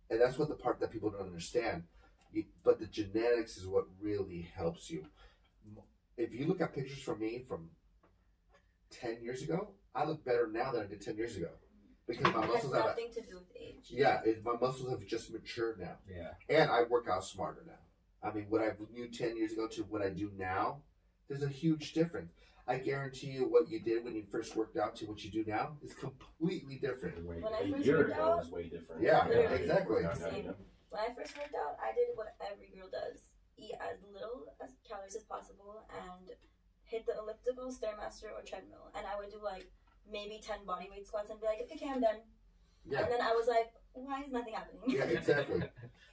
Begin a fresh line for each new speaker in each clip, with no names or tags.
And that's what the part that people don't understand. But the genetics is what really helps you. If you look at pictures from me from 10 years ago, I look better now than I did 10 years ago. Because my muscles have
nothing to do with age.
Yeah, my muscles have just matured now.
Yeah.
And I work out smarter now. I mean, what I knew 10 years ago to what I do now, there's a huge difference. I guarantee you what you did when you first worked out to what you do now is completely different.
When I first worked out,
was way different.
Yeah, exactly.
Same. When I first worked out, I did what every girl does. Eat as little as calories as possible and hit the elliptical, Stairmaster, or treadmill. And I would do like maybe 10 bodyweight squats and be like, okay, I'm done. Yeah. And then I was like, why is nothing happening?
Yeah, exactly.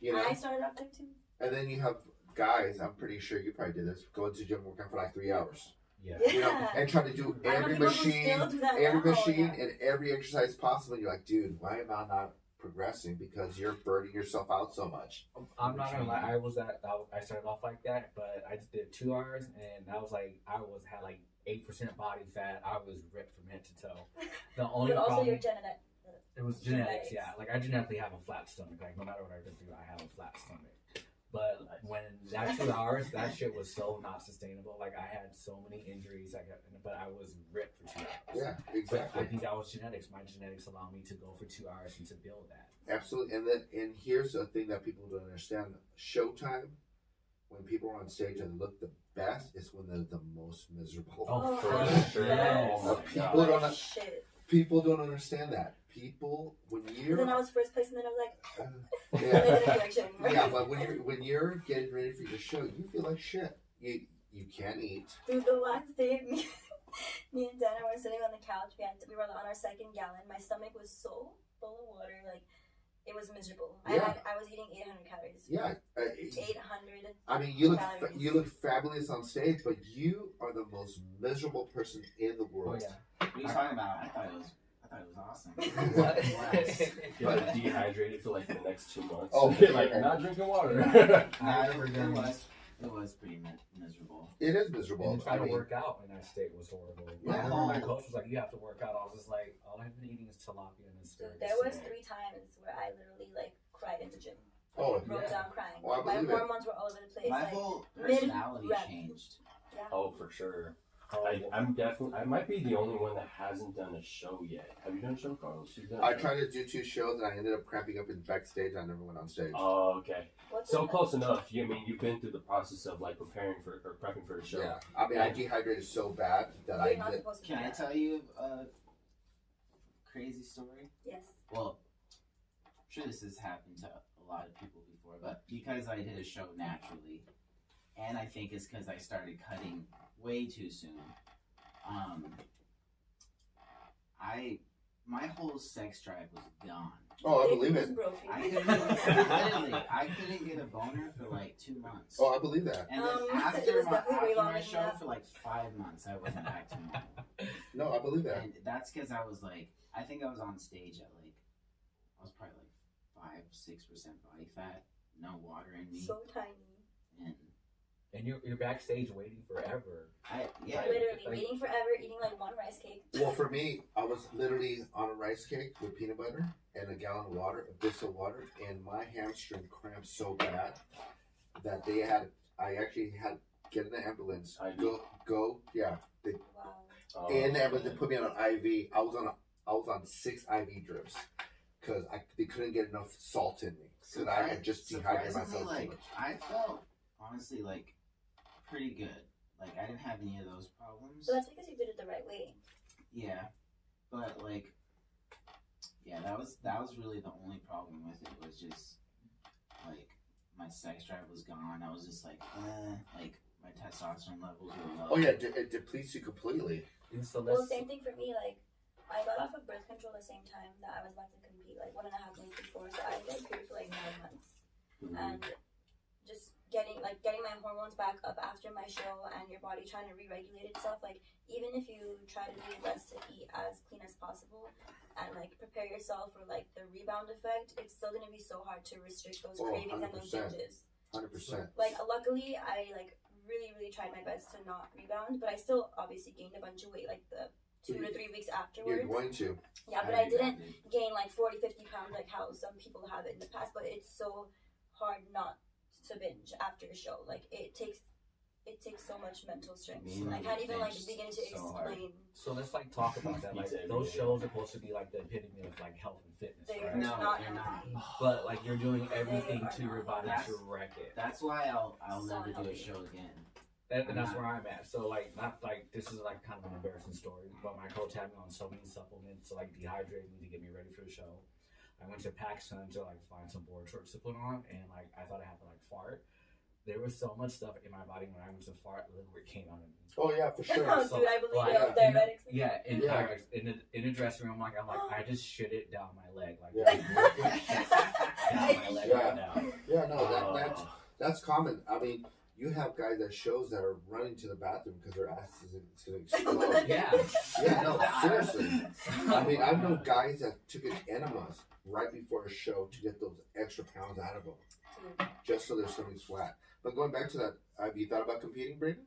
You know?
I started off there too.
And then you have guys, I'm pretty sure you probably did this, go into the gym, work out for like 3 hours.
Yeah.
You know, and try to do every machine and every exercise possible. And you're like, dude, why am I not progressing? Because you're burning yourself out so much.
I'm not gonna lie, I started off like that, but I just did 2 hours, and I was like, had like 8% body fat. I was ripped from head to toe. The only
but also
problem,
your genetics.
It was genetics, yeah. Like I genetically have a flat stomach. Like no matter what I do, I have a flat stomach. But when that 2 hours, that shit was so not sustainable. Like I had so many injuries, but I was ripped for 2 hours.
Yeah, exactly.
But I think that was genetics. My genetics allow me to go for 2 hours and to build that.
Absolutely. And here's a thing that people don't understand. Showtime, when people are on stage and look the best, is when they're the most miserable.
Oh, for sure. Yes.
People don't understand that. People, when you're...
Then I was first place, and then I was like...
yeah, but when you're getting ready for your show, you feel like shit. You can't eat.
Dude, the last day, me and Dana were sitting on the couch. We were on our second gallon. My stomach was so full of water, like it was miserable.
Yeah.
I was eating 800 calories.
Yeah,
800.
I mean, you look fabulous on stage, but you are the most miserable person in the world.
Oh, yeah. What are you talking about? I thought it was awesome.
You're like dehydrated for like the next 2 months.
Oh,
like not drinking water.
It was pretty miserable.
It is miserable.
And trying to work out in that state was horrible. My coach was like, "You have to work out." I was just like, "All I've been eating is tilapia and asparagus."
There was 3 times where I literally like cried in the gym. Broke down crying.
Oh,
my hormones were all over the place.
My whole personality changed.
Yeah.
Oh, for sure. I might be the only one that hasn't done a show yet. Have you done a show, Carlos?
I tried to do 2 shows and I ended up cramping up in backstage. I never went on stage.
Oh, okay. So close enough. You've been through the process of like prepping for a show.
Yeah. I mean, I dehydrated so bad that
Can I tell you a crazy story?
Yes.
Well, I'm sure this has happened to a lot of people before, but because I did a show naturally, and I think it's because I started cutting way too soon. My whole sex drive was gone.
Oh, I believe it.
I couldn't get a boner for like 2 months.
Oh, I believe that.
And then after my show for like 5 months, I wasn't back to normal.
No, I believe that.
And that's because I was like, I think I was on stage at like, I was probably like 5-6% body fat, no water in me.
So tiny.
And you're backstage waiting forever.
Literally waiting forever, eating like 1 rice cake.
Well, for me, I was literally on a rice cake with peanut butter and a gallon of water, a dish of water, and my hamstring cramped so bad that I actually had to get in the ambulance. And the ambulance, they put me on an IV. I was on 6 IV drips because they couldn't get enough salt in me. So I had just dehydrated myself too much.
I felt honestly like pretty good. Like I didn't have any of those problems.
So that's because you did it the right way.
Yeah, but like, yeah, that was really the only problem with it. Was just like my sex drive was gone. I was just like my testosterone levels were low.
Oh yeah, it depletes you completely.
Well, same thing for me. Like I got off of birth control the same time that I was about to compete, like 1.5 months before. So I did period for like 9 months, and just getting my hormones back up after my show and your body trying to re-regulate itself. Like even if you try to do your best to eat as clean as possible and like prepare yourself for like the rebound effect, it's still gonna be so hard to restrict those cravings
100%.
and those binges.
100%.
Like luckily I like really tried my best to not rebound, but I still obviously gained a bunch of weight like the 2 to 3 weeks
You're
afterwards.
going to.
Yeah, but I didn't gain like 40, 50 pounds like how some people have it in the past. But it's so hard not to binge after a show. Like it takes so much mental strength. I can't even like begin to explain.
So let's like talk about that. Like those shows are supposed to be like the epitome of like health and fitness,
They're
right?
not
they're not.
But like you're doing everything
They are
to your
not.
body
That's-
to wreck it.
That's why I'll
So
never do a
healthy.
show again.
And that's where I'm at. So like, not like this is like kind of an embarrassing story, but my coach had me on so many supplements to like dehydrate me to get me ready for the show. I went to PacSun to like find some board shorts to put on, and like I thought I had to like fart. There was so much stuff in my body when I went to fart, liquid came out of me.
Oh yeah, for sure.
Oh,
So,
dude, I believe
like,
it. Diabetics.
Yeah, in
Yeah.
in the dressing room, like I'm like I just shit it down my leg, like
Yeah.
liquid shit down my leg
Yeah.
right now.
Yeah, no, that's common. I mean, you have guys at shows that are running to the bathroom because their ass is going to explode.
Yeah.
Yeah, no, seriously. I mean, I've known guys that took enemas right before a show to get those extra pounds out of them, just so their stomach's flat. But going back to that, have you thought about competing, Braden?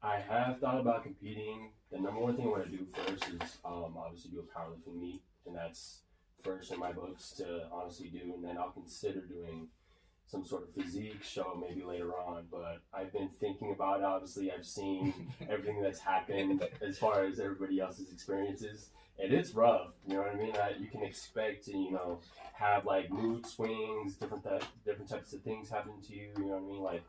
I have thought about competing. The number one thing I want to do first is obviously do a powerlifting meet, and that's first in my books to honestly do, and then I'll consider doing some sort of physique show maybe later on. But I've been thinking about it. Obviously, I've seen everything that's happened as far as everybody else's experiences, and it's rough. You know what I mean? You can expect to have like mood swings, different types of things happen to you. You know what I mean? Like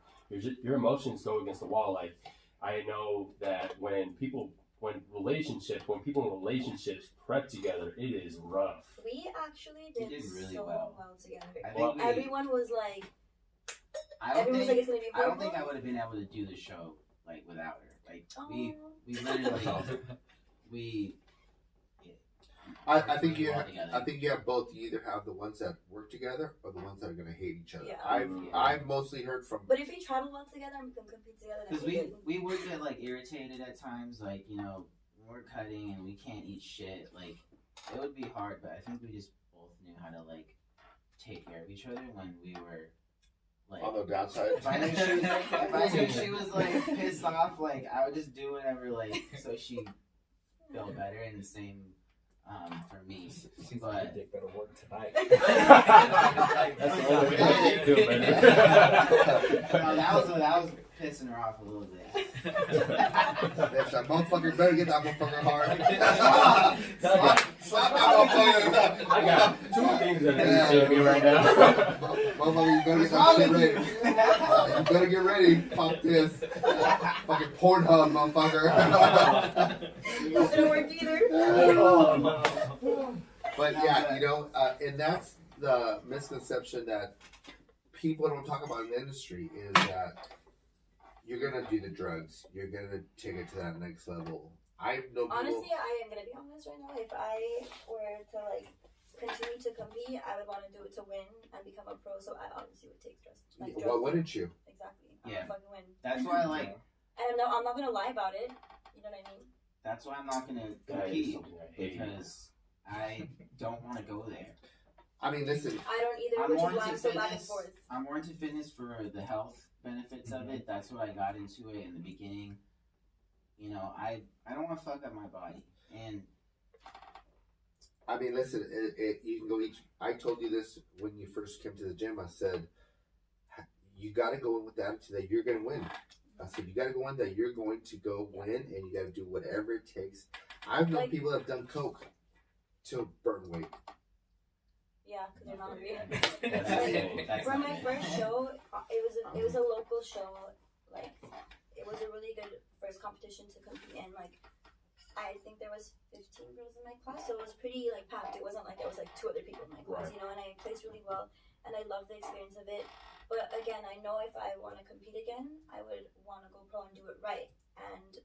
your emotions go against the wall. Like I know that when people in relationships prep together, it is rough.
We actually
We
did
did really
so
well.
together.
I think we,
Everyone was like,
I don't
everyone was
think,
like, it's gonna be
I
horrible.
don't think I would have been able to do the show like without her. Like we
Aw.
literally we.
I think you
all
have.
together.
I think you have both. You either have the ones that work together or the ones that are going to hate each other.
Yeah.
I've mostly heard from.
But if we travel well together and we can compete together, then
Because we would get like irritated at times, like when we're cutting and we can't eat shit. Like it would be hard, but I think we just both knew how to like take care of each other when we were like.
On the downside.
If I knew she was like pissed off, like I would just do whatever, like so she felt better, and the same for me.
Seems
But-
like your dick better work tonight.
That's the only way I can do it, man.
No, that was pissing her off a little bit.
Bitch, that motherfucker better get that motherfucker hard. Slap that motherfucker.
I got two things that are irritating me right now.
Motherfucker, you better get that shit ready. You better get ready. Pop this. Fucking Pornhub, motherfucker.
It didn't work either.
But yeah, and that's the misconception that people don't talk about in the industry is that you're gonna do the drugs, you're gonna take it to that next level. I know people.
Honestly, I am gonna be honest right now. If I were to like continue to compete, I would want to do it to win and become a pro. So I obviously would take drugs. Like drugs.
Why wouldn't you?
Exactly. I'm
Yeah.
gonna fucking win.
That's why like
And no, I'm not gonna lie about it. You know what I mean?
that's why I'm not gonna
That is
compete
something I hate.
because I don't want to go there.
I mean, listen.
I don't either,
I'm
which
more
is why
into
I'm so back and
fitness.
forth.
I'm more into fitness for the health benefits of it. That's what I got into it in the beginning. I don't want to fuck up my body. And
I mean, listen. You can go each. I told you this when you first came to the gym. I said, you got to go in with the attitude that you're gonna win. I said, you got to go in that you're going to go win, and you got to do whatever it takes. I've known people that have done coke to burn weight.
Yeah, because they're not hungry.
That's insane.
For my first show, it was a local show. Like, it was a really good first competition to compete in. Like, I think there was 15 girls in my class, so it was pretty like packed. It wasn't like there was like 2 other people in my class, and I placed really well, and I loved the experience of it. But again, I know if I want to compete again, I would want to go pro and do it right. And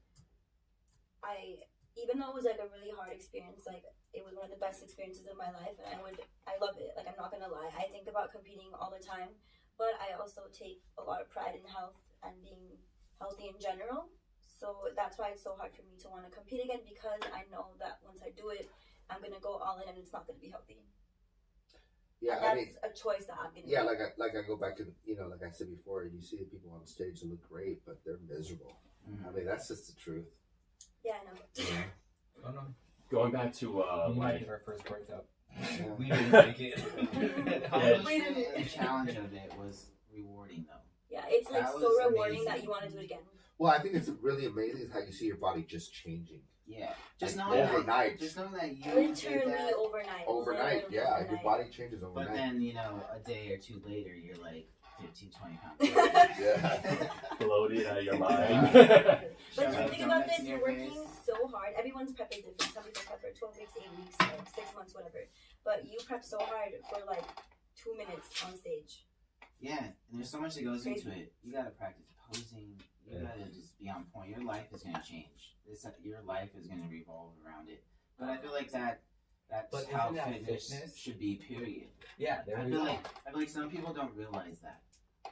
even though it was like a really hard experience, like it was one of the best experiences of my life, and I love it. Like I'm not gonna lie, I think about competing all the time, but I also take a lot of pride in health and being healthy in general. So that's why it's so hard for me to want to compete again, because I know that once I do it, I'm gonna go all in, and it's not gonna be healthy.
Yeah,
And
I mean,
that's a choice that I'm gonna
yeah,
make.
like I go back to like I said before, you see the people on stage that look great, but they're miserable. I mean, that's just the truth.
Yeah, I know.
Oh no.
Going back to
We
like
did our first breakup.
Yeah.
We didn't make it.
The challenge of it was rewarding though.
Yeah, it's like
That
so
was
rewarding
amazing.
that you want to do it again.
Well, I think it's really amazing is how you see your body just changing.
Yeah, just
Like,
knowing
overnight.
just knowing that you did
Literally
that,
overnight.
Overnight,
Literally
yeah, your
overnight.
body changes
but
overnight.
then a day or two later, you're like 15, 20 pounds.
Yeah.
bloated out of your mind.
But
Shut
the
up,
thing
don't
about
mix
this,
in
you're
your
working
face.
so hard. Everyone's prep is different. Some people prep for 12 weeks, 8 weeks, like 6 months, whatever. But you prep so hard for like 2 minutes on stage.
Yeah, and there's so much that goes
Crazy.
into it. You gotta practice posing. You gotta just be on point. Your life is gonna change. Your life is gonna revolve around it. But I feel like that's
But
how
isn't that
fitness
fitness?
should be. Period.
Yeah, there
I
we
feel
go.
like some people don't realize that.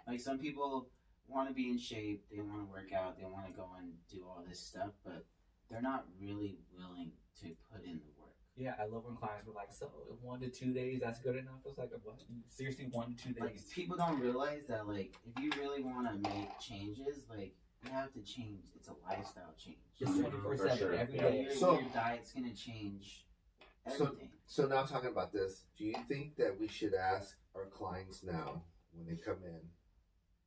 Like some people want to be in shape, they want to work out, they want to go and do all this stuff, but they're not really willing to put in the work.
Yeah, I love when clients were like, so 1 to 2 days, that's good enough. I was like, what? Seriously, 1 to 2
Like
days?
people don't realize that like if you really want to make changes, like you have to change. It's a lifestyle change.
It's 24/7
For sure.
every
Yeah.
day.
So-
your diet's gonna change
So-
everything.
So now talking about this, do you think that we should ask our clients now when they come in,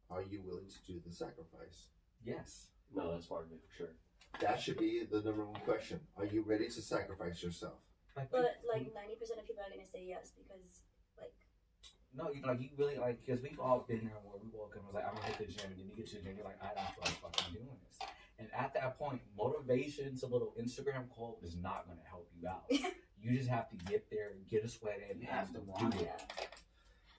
are you willing to do the sacrifice?
Yes.
No, that's part of it for sure.
That should be the number one question. Are you ready to sacrifice yourself?
Like,
But like 90% of people are gonna say yes because like
no, you really like, because we've all been there where we woke up and was like, I'm gonna hit the gym, and then you get to the gym, you're like, I don't feel like fucking doing this. And at that point, motivation's a little Instagram quote is not gonna help you out. You just have to get there, get a sweat in,
You have to
and
want
do
it.
it.
yeah.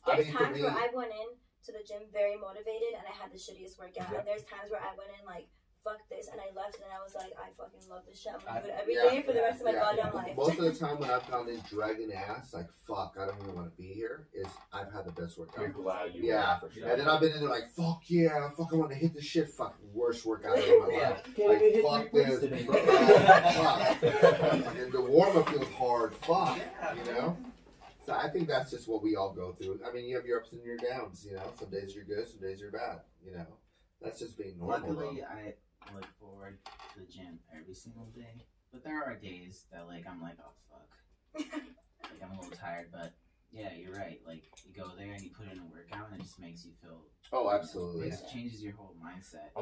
I
There's
mean, for
times
me-
where I went in to the gym very motivated and I had the shittiest workout.
Yep.
And there's times where I went in like fuck this and I left and I was like I fucking love this shit. I'm gonna
I-
do it every
yeah,
day for the rest of my goddamn life.
Most of the time when I've gone in dragging ass, like fuck, I don't even want to be here, is I've had the best
You're
workout.
glad you
Yeah.
were for sure.
And then I've been in there like, fuck yeah, fuck, I want to hit this shit, fucking worst workout of my
Yeah.
life.
Can't
Like,
even hit
fuck
3 points
this.
today, bro.
Fuck. And the warm up feels hard. Fuck.
Yeah.
You know? So I think that's just what we all go through. I mean, you have your ups and your downs, you know? Some days you're good, some days you're bad, you know? That's just being normal.
Luckily,
though.
I look forward to the gym every single day. But there are days that like I'm like, oh fuck, like I'm a little tired. But yeah, you're right. Like you go there and you put in a workout, and it just makes you feel.
Oh, absolutely.
It changes your whole mindset.
I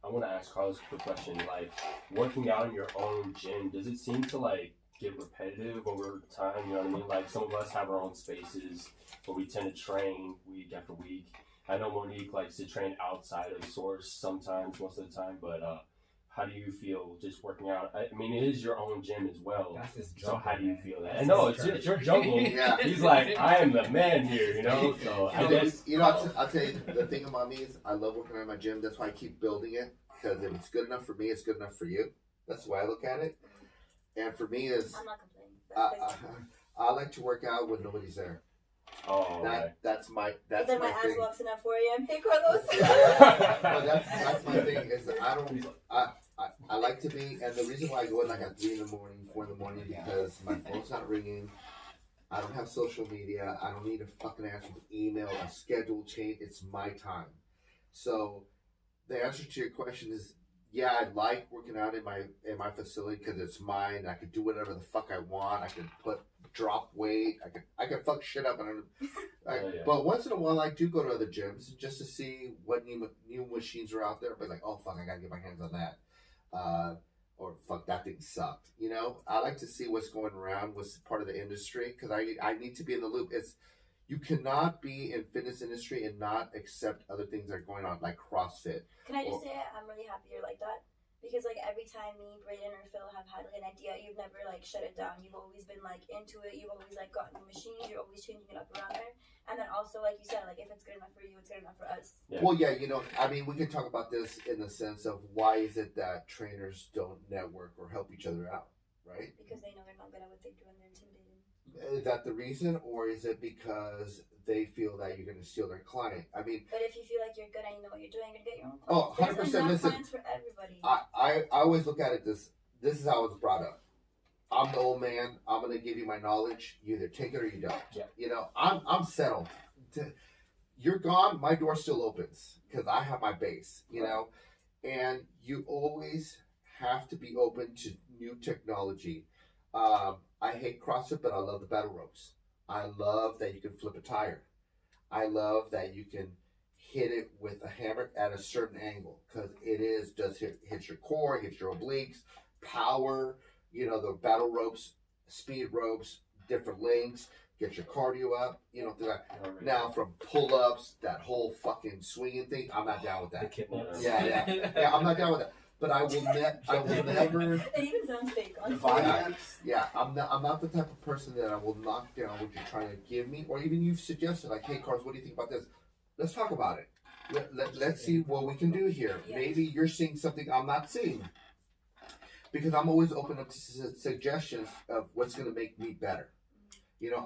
wanna ask Carlos a quick question. Like, working out in your own gym, does it seem to like get repetitive over time? You know what I mean? Like, some of us have our own spaces where we tend to train week after week. I know Monique likes to train outside of Source sometimes, most of the time. But how do you feel just working out? I mean, it is your own gym as well.
That's his
So
jungle,
how do you
man.
feel that?
That's
I know
his
it's your
turf.
jungle.
Yeah.
He's like, I am the man here, you know. So I guess
I'll tell you, the thing about me is I love working out in my gym. That's why I keep building it. Because if it's good enough for me, it's good enough for you. That's the way I look at it. And for me is,
I'm not complaining.
I,
That's crazy.
I like to work out when nobody's there.
Oh, okay.
That's my
But then my ass
thing.
walks in at 4 a.m. Hey Carlos.
But that's my thing is that I like to be, and the reason why I go in like at 3 in the morning, 4 in the morning, because my phone's not ringing. I don't have social media. I don't need a fucking answer to email, a schedule change. It's my time. So the answer to your question is, yeah, I like working out in my facility because it's mine. I can do whatever the fuck I want. I can drop weight. I can fuck shit up.
Yeah.
But once in a while, I do go to other gyms just to see what new machines are out there. But like, oh fuck, I gotta get my hands on that. Or fuck, that thing sucked. You know, I like to see what's going around, what's part of the industry, because I need to be in the loop. You cannot be in fitness industry and not accept other things that are going on, like CrossFit.
Can I just say I'm really happy you're like that? Because like every time me, Brayden, or Phil have had like an idea, you've never like shut it down. You've always been like into it. You've always like gotten the machines. You're always changing it up around there. And then also, like you said, like if it's good enough for you, it's good enough for us.
Yeah.
Well, yeah, you know, I mean, we can talk about this in the sense of why is it that trainers don't network or help each other out, right?
Because they know they're not good at what they do and they're intimidated.
Is that the reason, or is it because they feel that you're going to steal their client? I mean,
But if you feel like you're good and you know what you're doing, you're gonna get your own
Oh,
clients.
100%,
There's enough
listen.
clients for everybody.
I always look at it this is how I was brought up. I'm the old man. I'm going to give you my knowledge. You either take it or you don't.
Yeah.
You know, I'm settled. You're gone, my door still opens because I have my base, you know, and you always have to be open to new technology. I hate CrossFit, but I love the battle ropes. I love that you can flip a tire. I love that you can hit it with a hammer at a certain angle because does hit your core, hits your obliques, power, the battle ropes, speed ropes, different lengths, get your cardio up, do that. Now from pull-ups, that whole fucking swinging thing, I'm not down with that.
The kip-ups.
Yeah, I'm not down with that. But I will never.
It even sounds fake.
Yeah, I'm not the type of person that I will knock down what you're trying to give me, or even you've suggested, like, hey, Carlos, what do you think about this? Let's talk about it. Let's see what we can do here.
Yeah.
Maybe you're seeing something I'm not seeing. Because I'm always open up to suggestions of what's going to make me better.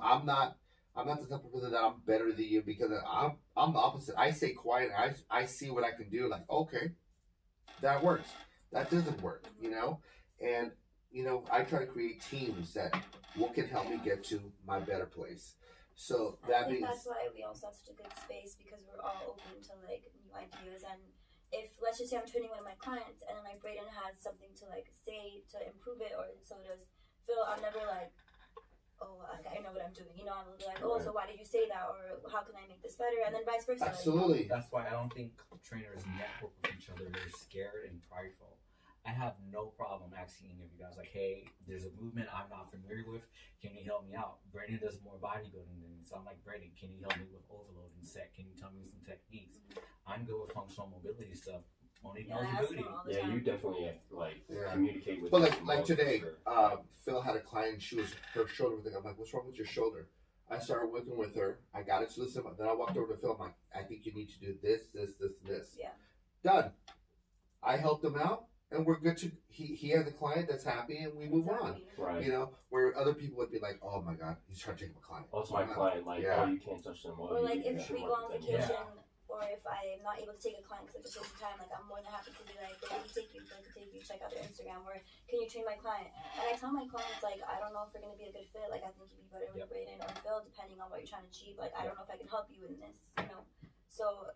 I'm not the type of person that I'm better than you because I'm the opposite. I stay quiet. I see what I can do. Like, okay, that works. That doesn't work. And I try to create teams that can help me get to my better place. So
I think that's why we also have such a good space because we're all open to like new ideas. And if let's just say I'm training one of my clients and then like Brayden has something to like say to improve it, or so does Phil, I'm never like, oh, I know what I'm doing. I'm like, oh, so why did you say that? Or how can I make this better? And then vice versa.
Absolutely.
That's why I don't think trainers network with each other. They're scared and prideful. I have no problem asking any of you guys, like, hey, there's a movement I'm not familiar with. Can you help me out? Brayden does more bodybuilding than me. So I'm like, Brayden, can you help me with overload and set? Can you tell me some techniques? I'm good with functional mobility stuff. Monique knows the booty.
Yeah, you definitely communicate with.
But like today, Phil had a client. Her shoulder was. I'm like, what's wrong with your shoulder? I started working with her. I got it to listen. Then I walked over to Phil. I'm like, I think you need to do this, this, this, and this.
Yeah.
Done. I helped him out. And we're good to, he has a client that's happy and we move on.
Right.
Where other people would be like, oh my God, he's trying to take my client.
Oh, it's my client. Like, oh, you can't touch them.
Or like if we go on vacation or if I'm not able to take a client because at the same time, like I'm more than happy to be like, they can take you, check out their Instagram, or can you train my client? And I tell my clients, like, I don't know if we're going to be a good fit. Like, I think you'd be better with Brayden or Phil, depending on what you're trying to achieve. Like, I don't know if I can help you in this, So,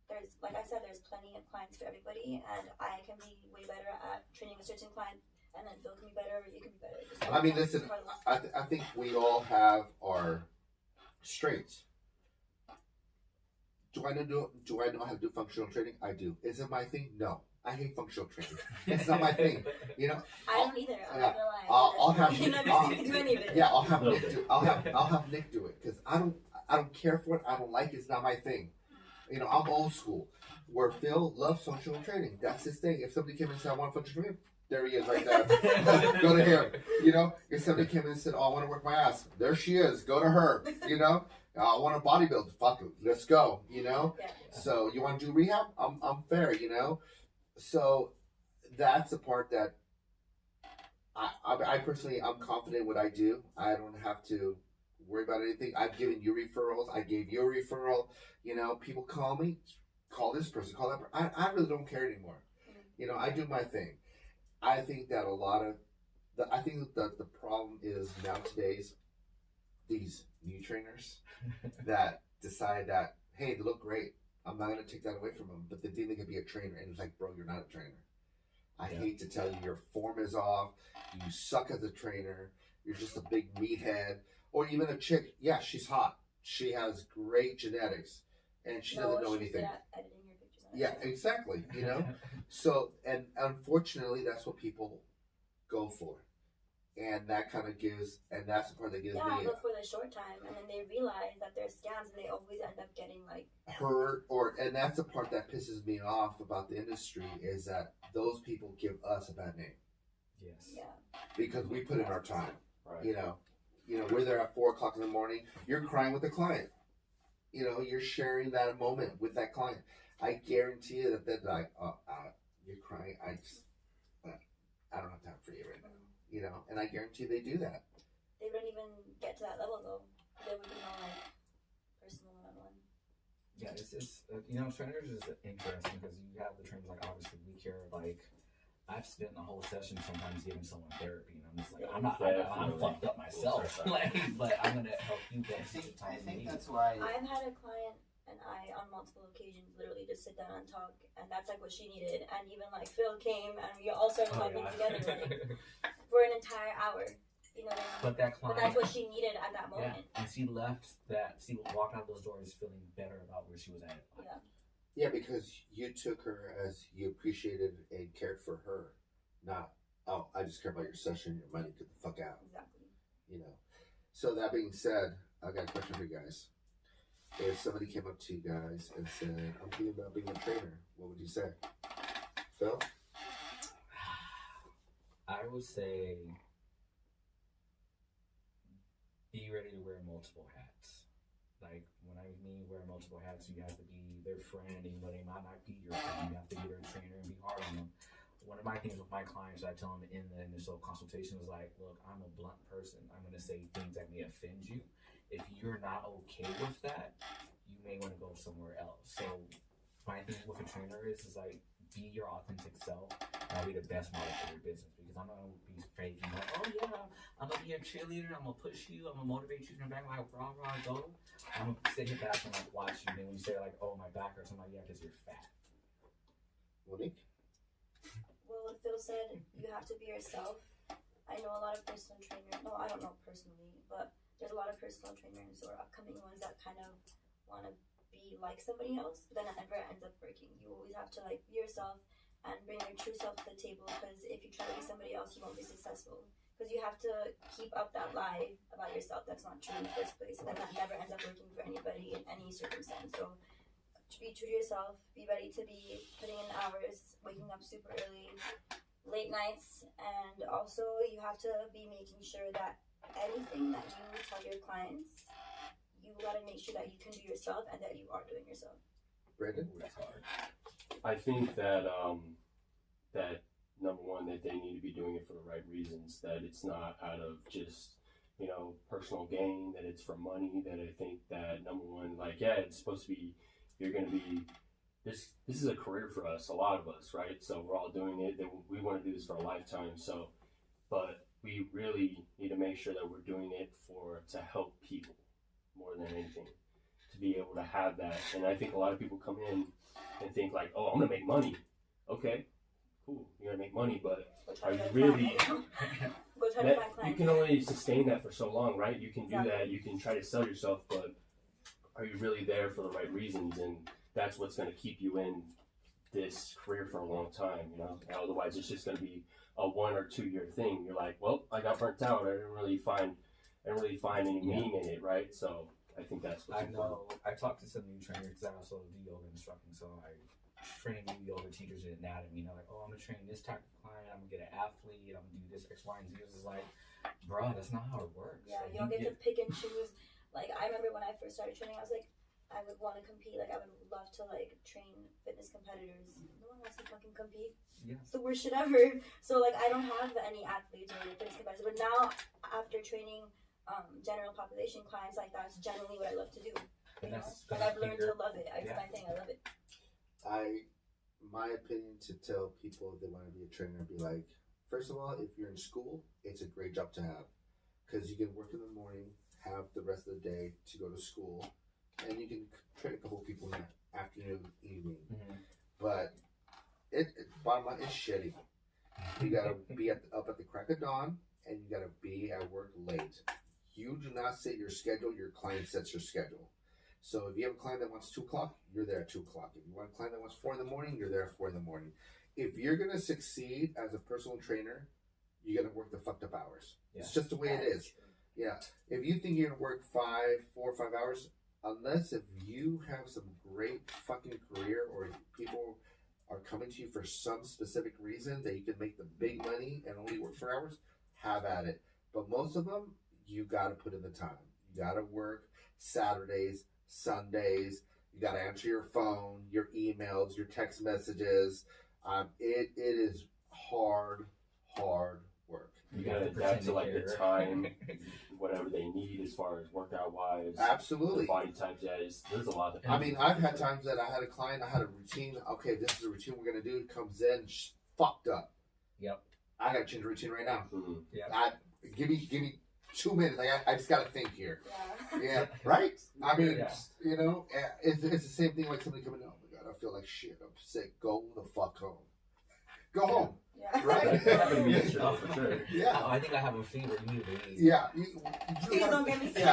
there's, like I said, there's plenty of clients for everybody, and I can be way better at training a certain client, and then Phil can be better, or you can be better.
I mean, listen, I think we all have our strengths. Do I know how to do functional training? I do. Is it my thing? No. I hate functional training. It's not my thing.
I don't either. I'm not gonna lie.
I'll have Nick do it because I don't care for it. I don't like it. It's not my thing. I'm old school. Where Phil loves functional training. That's his thing. If somebody came in and said, I want functional training, there he is right there. Go to him. If somebody came in and said, oh, I want to work my ass, there she is. Go to her. I want to bodybuild. Fuck it. Let's go.
Yeah.
So you want to do rehab? I'm fair, So that's the part that I personally, I'm confident in what I do. I don't have to worry about anything. I've given you referrals. I gave you a referral. People call me, call this person, call that person. I really don't care anymore. I do my thing. I think that the problem is nowadays these new trainers that decide that, hey, they look great. I'm not going to take that away from them, but they think they can be a trainer, and it's like, bro, you're not a trainer. I hate to tell you, your form is off. You suck as a trainer. You're just a big meathead. Or even a chick, yeah, she's hot. She has great genetics, and she doesn't know anything.
Editing your pictures on
Yeah, exactly. So, and unfortunately, that's what people go for, and that kind of gives, and that's the part that gives me.
Yeah, but for the short time, and then they realize that they're scams, and they always end up getting like
hurt, and that's the part that pisses me off about the industry is that those people give us a bad name.
Yes.
Yeah.
Because we put in our time.
Right.
We're there at 4:00 in the morning. You're crying with the client. You're sharing that moment with that client. I guarantee you that they're like, you're crying. I don't have time for you right now. And I guarantee they do that.
They wouldn't even get to that level though. They would be more like personal one-on-one.
Yeah, it's trainers is interesting because you have the trainers like obviously we care like. I've spent the whole session sometimes giving someone therapy, and I'm just like, I'm fucked up myself, but I'm gonna help you get.
I think that's why
I've had a client and I, on multiple occasions, literally just sit down and talk, and that's like what she needed. And even like Phil came, and we all started talking together like, for an entire hour. You know what I mean?
But that client,
But that's what she needed at that moment.
yeah, and she walked out those doors feeling better about where she was at.
Yeah.
Yeah, because you took her as you appreciated and cared for her, not, oh, I just care about your session, your money, get the fuck out.
Exactly.
You know. So that being said, I got a question for you guys. If somebody came up to you guys and said, I'm thinking about being a trainer, what would you say? Phil?
I would say be ready to wear multiple hats. Like, when I mean wear multiple hats, you have to be their friend, even though they might not be your friend. You have to be their trainer and be hard on them. One of my things with my clients, I tell them in the initial consultation is like, look, I'm a blunt person. I'm going to say things that may offend you. If you're not okay with that, you may want to go somewhere else. So my thing with a trainer is like, be your authentic self. That'll be the best model for your business, because I'm not going to be fake and like, oh yeah, I'm going to be a cheerleader, I'm going to push you, I'm going to motivate you from the back, like, rah, rah, go. I'm going to sit here back and like watch you. And then when you say like, oh, my back hurts, I'm like, yeah, because you're fat.
Monique?
Well, what Phil said, you have to be yourself. I know a lot of personal trainers. No, I don't know personally, but there's a lot of personal trainers or upcoming ones that kind of want to be like somebody else, but then it never ends up working. You always have to like be yourself and bring your true self to the table, because if you try to be somebody else, you won't be successful. Because you have to keep up that lie about yourself that's not true in the first place, and then that never ends up working for anybody in any circumstance. So to be true to yourself, be ready to be putting in hours, waking up super early, late nights, and also you have to be making sure that anything that you tell your clients, you gotta make sure that you can do yourself and that you are doing yourself.
Brandon?
That's hard.
I think that that number one, that they need to be doing it for the right reasons, that it's not out of just, you know, personal gain, that it's for money, that I think that number one, like, yeah, it's supposed to be, you're going to be, this is a career for us, a lot of us, right? So we're all doing it, that we want to do this for a lifetime. So, but we really need to make sure that we're doing it to help people more than anything, to be able to have that. And I think a lot of people come in and think like, oh, I'm going to make money. Okay, cool, you're going to make money, but are you really, you can only sustain that for so long, right? You can do that, you can try to sell yourself, but are you really there for the right reasons? And that's what's going to keep you in this career for a long time, you know? Otherwise, it's just going to be a 1 or 2 year thing. You're like, well, I got burnt out. I didn't really find any meaning in it, right? So I think that's what's important.
I talked to some new trainers because I also do yoga instructing, so I train new yoga teachers in anatomy. You know, like, oh, I'm gonna train this type of client. I'm gonna get an athlete. I'm gonna do this X, Y, and Z. It's like, bro, that's not how it works.
Yeah,
like,
you don't get to pick and choose. Like, I remember when I first started training, I was like, I would want to compete. Like, I would love to like train fitness competitors. No one wants to fucking compete.
Yeah.
It's the worst shit ever. So like, I don't have any athletes or fitness competitors. But now, after training general population clients, like that's generally what I love to do. You know? And I've learned to love it. It's my thing. I love it.
My opinion to tell people if they want to be a trainer, be like, first of all, if you're in school, it's a great job to have, because you can work in the morning, have the rest of the day to go to school, and you can train a couple people in the afternoon, evening. Mm-hmm. But bottom line, it's shitty. You gotta be up at the crack of dawn, and you gotta be at work late. You do not set your schedule, your client sets your schedule. So if you have a client that wants 2 o'clock, you're there at 2 o'clock. If you want a client that wants 4 in the morning, you're there at 4 in the morning. If you're going to succeed as a personal trainer, you got to work the fucked up hours. Yeah. It's just the way it is. True. Yeah. If you think you're going to work 4 or 5 hours, unless if you have some great fucking career or people are coming to you for some specific reason that you can make the big money and only work 4 hours, have at it. But most of them, you got to put in the time. You got to work Saturdays, Sundays. You got to answer your phone, your emails, your text messages. It is hard work.
You got to adapt to like the time, whatever they need as far as workout wise.
Absolutely.
Body types. Yeah, there's a lot.
I mean, I've had times that I had a client, I had a routine. Okay, this is a routine we're gonna do. It comes in, fucked up.
Yep.
I gotta change the routine right now.
Mm-hmm.
Yeah. Give me 2 minutes. Like I just gotta think here.
Yeah.
Yeah, right. I mean,
Yeah.
you know, it's the same thing like somebody coming. Oh my god, I feel like shit. I'm sick. Go the fuck home. Go home.
Yeah.
Right.
That happened to me yesterday for sure.
Yeah.
I think I have a fever. You need to leave.
Yeah.
Please don't get me sick.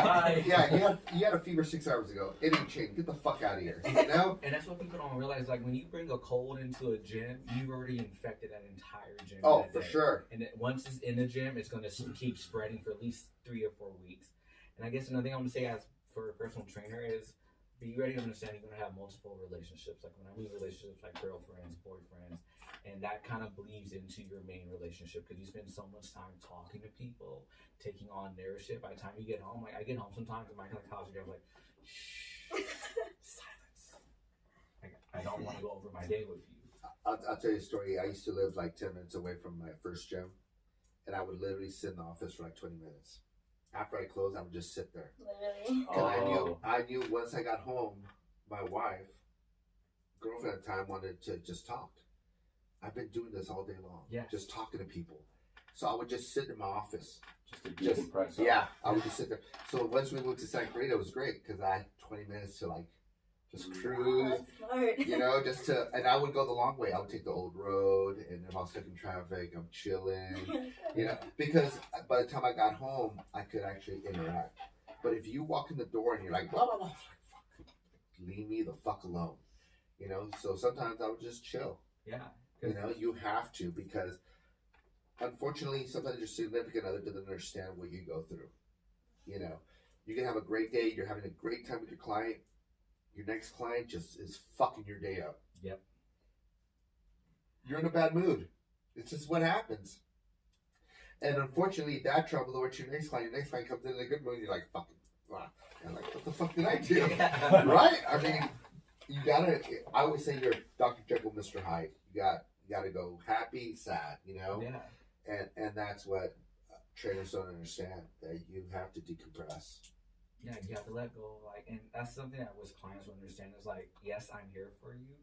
Yeah. You had a fever 6 hours ago. It didn't change. Get the fuck out of here. You know.
And that's what people don't realize. Like when you bring a cold into a gym, you've already infected that entire gym.
Oh,
that
for
day.
sure.
And once it's in the gym, it's going to keep spreading for at least 3 or 4 weeks. And I guess another thing I'm going to say as for a personal trainer is be ready to understand you're going to have multiple relationships. Like when I mean relationships, like girlfriends, boyfriends, and that kind of bleeds into your main relationship because you spend so much time talking to people, taking on their shit. By the time you get home, like I get home sometimes and my college girl like, shh, silence. Like, I don't want to go over my day with you.
I'll tell you a story. I used to live like 10 minutes away from my first gym, and I would literally sit in the office for like 20 minutes. After I closed, I would just sit there.
Literally.
And I knew once I got home, my wife, girlfriend at the time, wanted to just talk. I've been doing this all day long.
Yeah.
Just talking to people. So I would just sit in my office.
Just to decompress.
Yeah, I would just sit there. So once we moved to Santa Clarita, it was great because I had 20 minutes to like just
Oh,
cruise.
that's smart.
You know, and I would go the long way. I would take the old road, and if I was stuck in traffic, I'm chilling. You know, because by the time I got home, I could actually interact. But if you walk in the door and you're like, blah, blah, blah, fuck, leave me the fuck alone. You know, so sometimes I would just chill.
Yeah.
You know, you have to because unfortunately, sometimes your significant other doesn't understand what you go through. You know, you can have a great day, you're having a great time with your client. Your next client just is fucking your day up.
Yep.
You're in a bad mood. It's just what happens. And unfortunately, that trouble over to your next client comes in a good mood, you're like, fucking, wow. And like, what the fuck did I do? Right? I mean, I always say you're Dr. Jekyll, Mr. Hyde. You gotta go happy, sad, you know?
Yeah.
And that's what trainers don't understand, that you have to decompress.
Yeah, you have to let go. Like, and that's something that with clients will understand is like, yes, I'm here for you,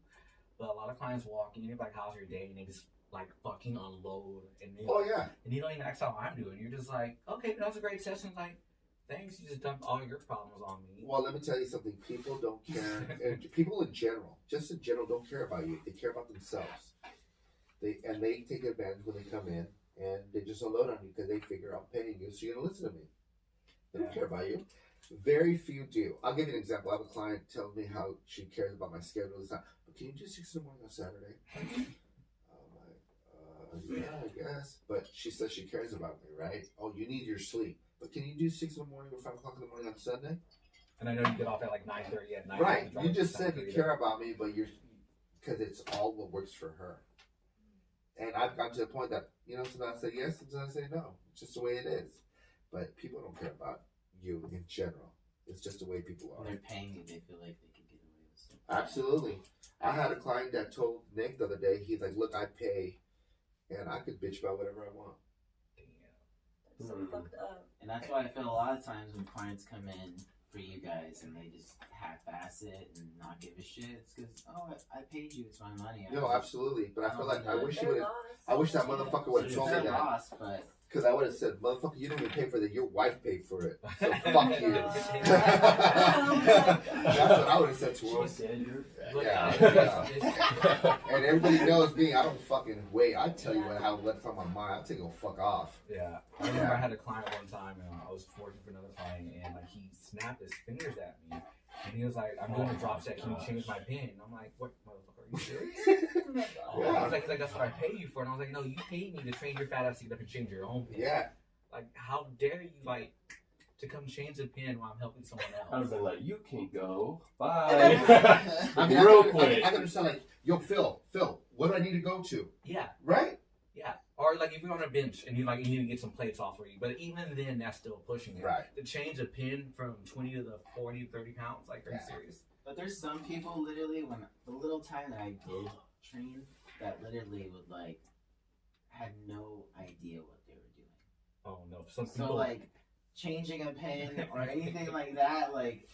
but a lot of clients walk in, you're like, how's your day? And they just like fucking unload. And
Yeah.
And you don't even ask how I'm doing. You're just like, okay, that was a great session. Like, thanks. You just dumped all your problems on me.
Well, let me tell you something. People don't care. And people in general, just in general, don't care about you. They care about themselves. They take advantage when they come in, and they just unload on you because they figure I'm paying you, so you're gonna listen to me. They don't care about you. Very few do. I'll give you an example. I have a client telling me how she cares about my schedule. It's not, but can you do 6 in the morning on Saturday? Yeah, I guess. But she says she cares about me, right? Oh, you need your sleep. But can you do 6 in the morning or 5 o'clock in the morning on Sunday?
And I know you get off at like 9:30 at night.
Right. You just said you care about me, but because it's all what works for her. And I've gotten to the point that, you know, sometimes I say yes, sometimes I say no. It's just the way it is. But people don't care about you in general. It's just the way people are.
When they're paying you, they feel like they can get away with stuff.
Absolutely. I had a client that told Nick the other day, he's like, look, I pay, and I could bitch about whatever I want.
That's so fucked up.
And that's why I feel a lot of times when clients come in for you guys and they just half-ass it and not give a shit, it's because, I paid you, it's my money.
No, absolutely. But I feel like I wish you
They're
would have.
lost.
I wish that motherfucker would have
It's
told me
their
that.
loss, but
Because I would have said, motherfucker, you didn't even pay for that. Your wife paid for it. So fuck you.
Oh
That's what I would have said to
She
him.
said you're
Yeah. And everybody knows me. I don't fucking wait. I tell you what's on my mind. I'll take a fuck off.
Yeah. I remember I had a client one time, and I was working for another client, and like he snapped his fingers at me, and he was like, "I'm doing a drop set. Can you change my pin?" And I'm like, "What, motherfucker? Are you serious?"
Oh my God.
Yeah.
I was like, "That's what I pay you for." And I was like, "No, you paid me to train your fat ass to get up and change your own pin.
Yeah.
Like, how dare you like to come change the pin while I'm helping someone
I'd have
else?"
been like, you can go. Bye.
I mean,
Real
I
quick.
can understand, like, yo, Phil, what do I need to go to?
Yeah.
Right?
Yeah. Or like if you're on a bench and you need to get some plates off for you, but even then that's still pushing it.
Right.
To change a pin from 20 to the 40, 30 pounds, like, are you serious?
But there's some people literally, when the little time that I did train, that literally would like had no idea what they were doing.
Oh no. Some
So
people
like changing a pin or anything like that, like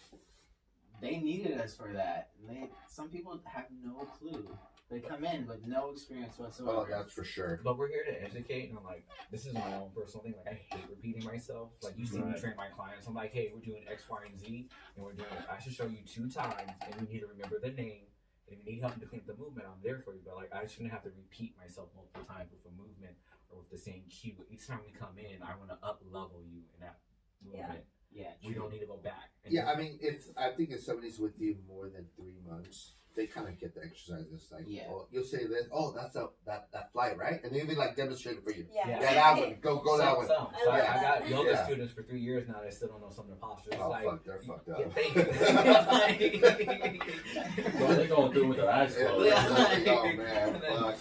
they needed us for that. Some people have no clue. They come in with no experience whatsoever.
Oh, that's for sure.
But we're here to educate, and I'm like, this is my own personal thing. Like, I hate repeating myself. Like, you see me train my clients. I'm like, hey, we're doing X, Y, and Z, and we're doing it. I should show you 2 times, and you need to remember the name. And if you need help to clean up the movement, I'm there for you. But like, I shouldn't have to repeat myself multiple times with a movement or with the same cue. Each time we come in, I want to up level you in that movement.
Yeah,
we don't need to go back. And
Yeah, I mean, I think if somebody's with you more than 3 months, they kind of get the exercises. Like, oh, you'll say this. Oh, that's that flight, right? And they'll be like demonstrating for you.
Yeah,
that one. Go that one.
So I got yoga students for 3 years now. They still don't know some of the postures.
Oh,
like,
fuck, they're fucked up.
Yeah, thank you.
Well, they're going through with their eyes closed.
Oh man, fuck.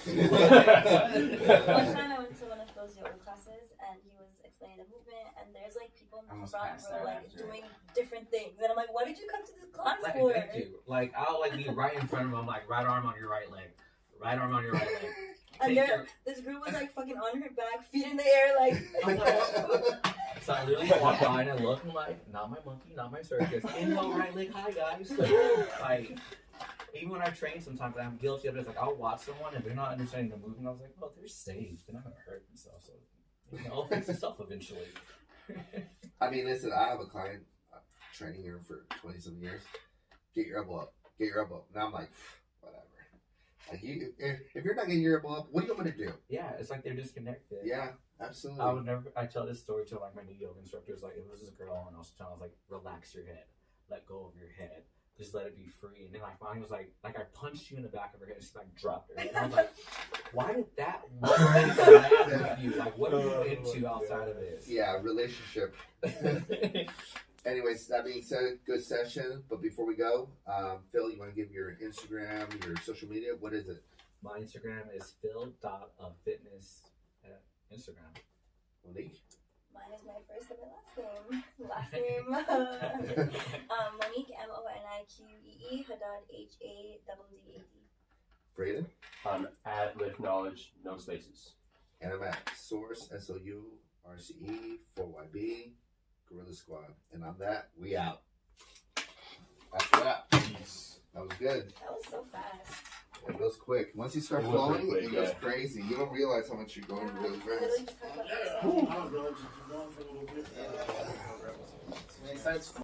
One time I went to one of those yoga classes and he was explaining the movement, and there's like people in the front who are like doing different things, and I'm like, why did you come to this class for?
Thank you. Like, I'll like be right in front of them. I'm like, right arm on your right leg, right arm on your right leg.
And this group was like fucking on her back, feet in the air, like.
I'm like, so I literally walk by and I look and I'm like, not my monkey, not my circus. Inhale, right leg high, guys. Like, even when I train, sometimes I'm guilty of it. It's like, I'll watch someone and they're not understanding the movement. I was like, well, they're safe. They're not gonna hurt themselves. So, it'll fix itself eventually.
I mean, listen, I have a client training here for 20-some years. Get your elbow up. Get your elbow up. Now I'm like, whatever. Like, if you're not getting your elbow up, what are you going to do?
Yeah, it's like they're disconnected.
Yeah, absolutely.
I tell this story to like my new yoga instructors. Like, it was this girl and I was like, relax your head. Let go of your head. Just let it be free. And then I finally was like I punched you in the back of her head. And she like dropped her. And I was like, why did that with you? Like, what are you into outside of this?
Yeah, relationship. Anyways, that being said, good session. But before we go, Phil, you want to give your Instagram, your social media? What is it?
My Instagram is phil.fitness at Instagram.
Monique?
Mine is my first and my last name. Monique, MONIQEE, Haddad, HADDAD.
Braden?
I'm at Lift Knowledge, no spaces.
And I'm at Source, SOURCE, 4YB, Gorilla Squad. And on that, we out. That's a wrap.
Peace.
That was good.
That was so fast.
It goes quick. Once you start
It was
flowing,
pretty
it
quick,
goes crazy. You don't realize how much you're going really
Literally
fast.
just talked about this.
When it starts